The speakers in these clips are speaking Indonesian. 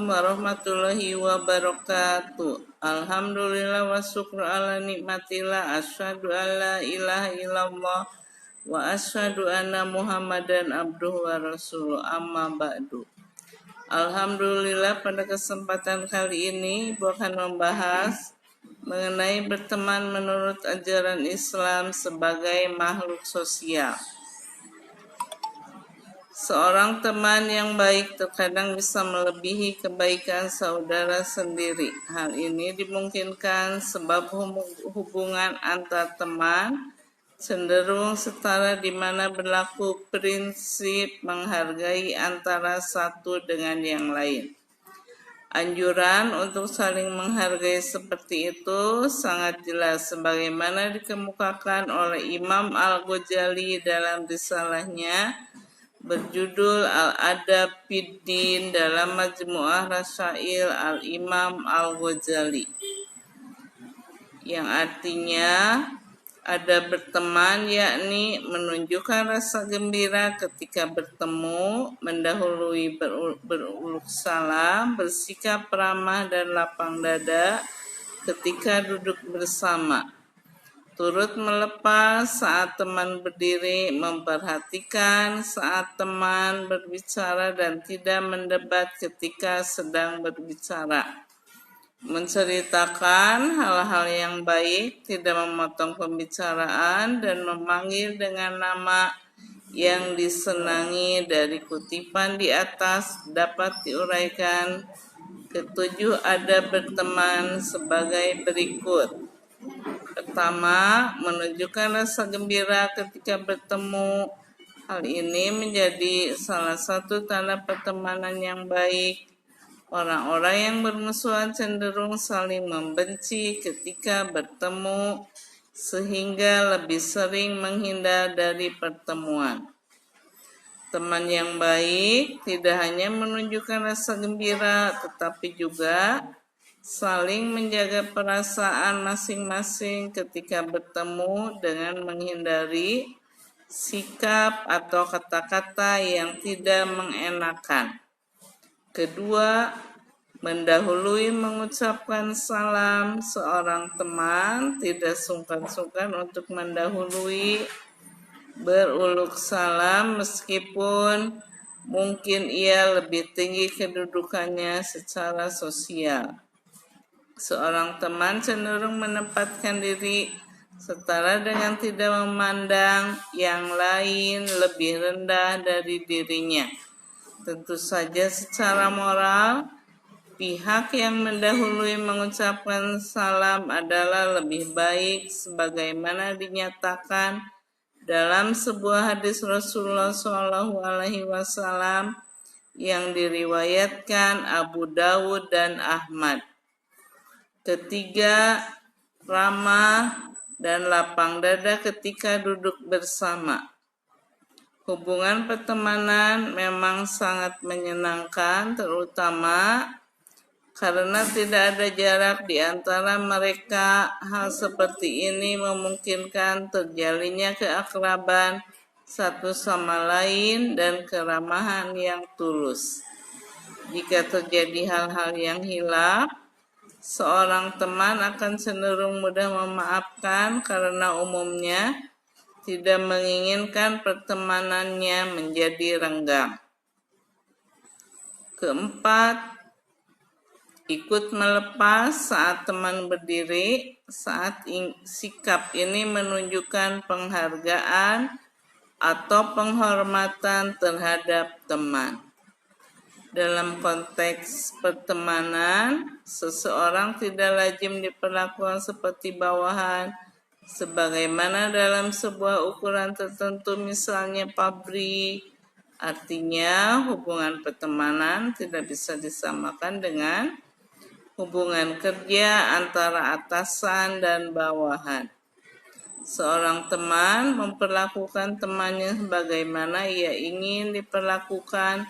warahmatullahi wabarakatuh. Alhamdulillah wa syukru ala nikmatillah. Asyhadu an la ilaha illallah wa asyhadu anna Muhammadan abduhu wa rasuluh. Amma ba'du. Alhamdulillah, pada kesempatan kali ini Ibu akan membahas mengenai berteman menurut ajaran Islam sebagai makhluk sosial. Seorang teman yang baik terkadang bisa melebihi kebaikan saudara sendiri. Hal ini dimungkinkan sebab hubungan antar teman cenderung setara di mana berlaku prinsip menghargai antara satu dengan yang lain. Anjuran untuk saling menghargai seperti itu sangat jelas sebagaimana dikemukakan oleh Imam Al-Ghazali dalam risalahnya berjudul Al-Adab Fiddin dalam Majmu'ah Rasail Al-Imam Al-Ghazali, yang artinya ada berteman yakni menunjukkan rasa gembira ketika bertemu, mendahului beruluk salam, bersikap ramah dan lapang dada ketika duduk bersama, turut melepas saat teman berdiri, memperhatikan saat teman berbicara dan tidak mendebat ketika sedang berbicara, menceritakan hal-hal yang baik, tidak memotong pembicaraan, dan memanggil dengan nama yang disenangi. Dari kutipan di atas dapat diuraikan ketujuh adab berteman sebagai berikut. Pertama, menunjukkan rasa gembira ketika bertemu. Hal ini menjadi salah satu tanda pertemanan yang baik. Orang-orang yang bermusuhan cenderung saling membenci ketika bertemu, sehingga lebih sering menghindar dari pertemuan. Teman yang baik tidak hanya menunjukkan rasa gembira, tetapi juga saling menjaga perasaan masing-masing ketika bertemu dengan menghindari sikap atau kata-kata yang tidak mengenakan. Kedua, mendahului mengucapkan salam. Seorang teman tidak sungkan-sungkan untuk mendahului beruluk salam meskipun mungkin ia lebih tinggi kedudukannya secara sosial. Seorang teman cenderung menempatkan diri setara dengan tidak memandang yang lain lebih rendah dari dirinya. Tentu saja secara moral, pihak yang mendahului mengucapkan salam adalah lebih baik sebagaimana dinyatakan dalam sebuah hadis Rasulullah SAW yang diriwayatkan Abu Dawud dan Ahmad. Ketiga, ramah dan lapang dada ketika duduk bersama. Hubungan pertemanan memang sangat menyenangkan, terutama karena tidak ada jarak di antara mereka. Hal seperti ini memungkinkan terjalinnya keakraban satu sama lain dan keramahan yang tulus. Jika terjadi hal-hal yang hilaf, seorang teman akan cenderung mudah memaafkan karena umumnya tidak menginginkan pertemanannya menjadi renggang. Keempat, ikut melepas saat teman berdiri. Saat sikap ini menunjukkan penghargaan atau penghormatan terhadap teman. Dalam konteks pertemanan, seseorang tidak lazim diperlakukan seperti bawahan, sebagaimana dalam sebuah ukuran tertentu, misalnya pabrik. Artinya, hubungan pertemanan tidak bisa disamakan dengan hubungan kerja antara atasan dan bawahan. Seorang teman memperlakukan temannya sebagaimana ia ingin diperlakukan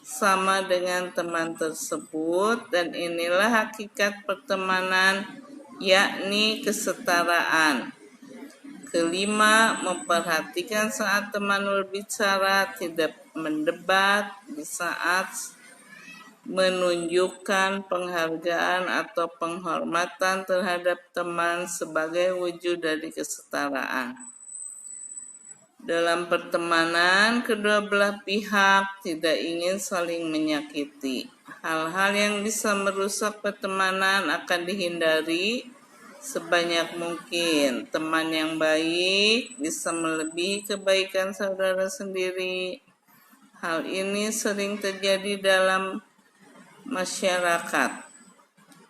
sama dengan teman tersebut, dan inilah hakikat pertemanan, yakni kesetaraan. Kelima, memperhatikan saat teman berbicara, tidak mendebat di saat menunjukkan penghargaan atau penghormatan terhadap teman sebagai wujud dari kesetaraan. Dalam pertemanan, kedua belah pihak tidak ingin saling menyakiti. Hal-hal yang bisa merusak pertemanan akan dihindari sebanyak mungkin. Teman yang baik bisa melebihi kebaikan saudara sendiri. Hal ini sering terjadi dalam masyarakat.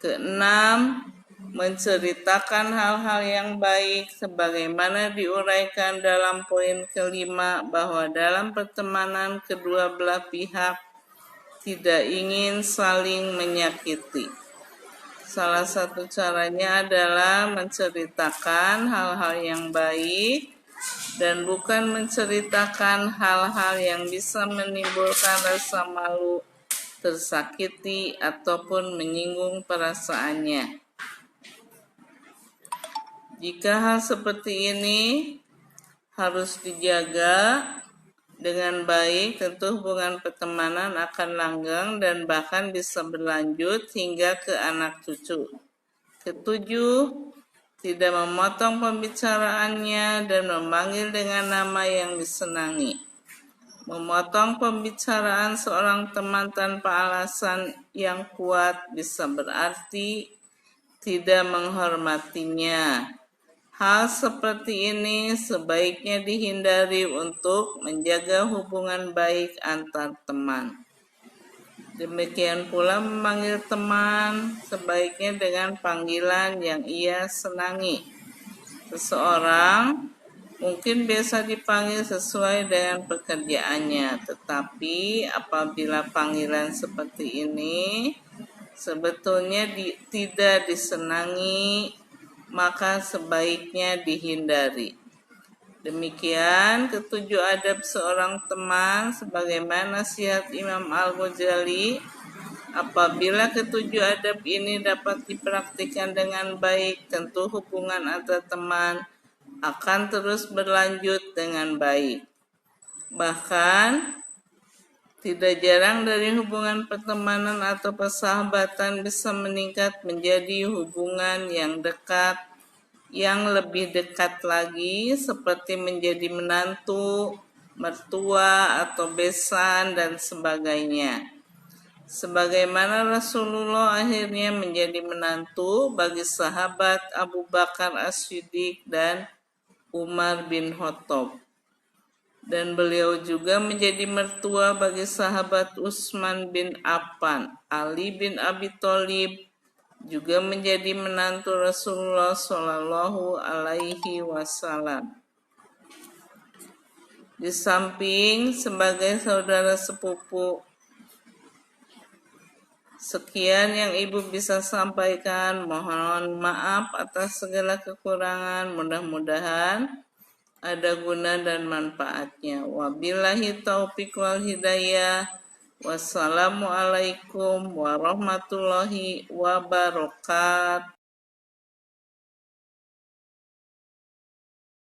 Keenam, menceritakan hal-hal yang baik sebagaimana diuraikan dalam poin kelima bahwa dalam pertemanan kedua belah pihak tidak ingin saling menyakiti. Salah satu caranya adalah menceritakan hal-hal yang baik dan bukan menceritakan hal-hal yang bisa menimbulkan rasa malu, tersakiti, ataupun menyinggung perasaannya. Jika hal seperti ini harus dijaga dengan baik, tentu hubungan pertemanan akan langgeng dan bahkan bisa berlanjut hingga ke anak cucu. Ketujuh, tidak memotong pembicaraannya dan memanggil dengan nama yang disenangi. Memotong pembicaraan seorang teman tanpa alasan yang kuat bisa berarti tidak menghormatinya. Hal seperti ini sebaiknya dihindari untuk menjaga hubungan baik antar teman. Demikian pula memanggil teman sebaiknya dengan panggilan yang ia senangi. Seseorang mungkin biasa dipanggil sesuai dengan pekerjaannya, tetapi apabila panggilan seperti ini sebetulnya tidak disenangi, maka sebaiknya dihindari. Demikian ketujuh adab seorang teman sebagaimana nasihat Imam Al-Ghazali. Apabila ketujuh adab ini dapat dipraktikkan dengan baik, tentu hubungan antar teman akan terus berlanjut dengan baik. Bahkan tidak jarang dari hubungan pertemanan atau persahabatan bisa meningkat menjadi hubungan yang dekat, yang lebih dekat lagi, seperti menjadi menantu, mertua, atau besan, dan sebagainya. Sebagaimana Rasulullah akhirnya menjadi menantu bagi sahabat Abu Bakar As-Siddiq dan Umar bin Khattab. Dan beliau juga menjadi mertua bagi sahabat Utsman bin Affan. Ali bin Abi Thalib juga menjadi menantu Rasulullah Shallallahu Alaihi Wasallam. Di samping sebagai saudara sepupu, sekian yang ibu bisa sampaikan. Mohon maaf atas segala kekurangan. Mudah-mudahan ada guna dan manfaatnya. Wabillahi taufiq wal hidayah. Wassalamualaikum warahmatullahi wabarakatuh.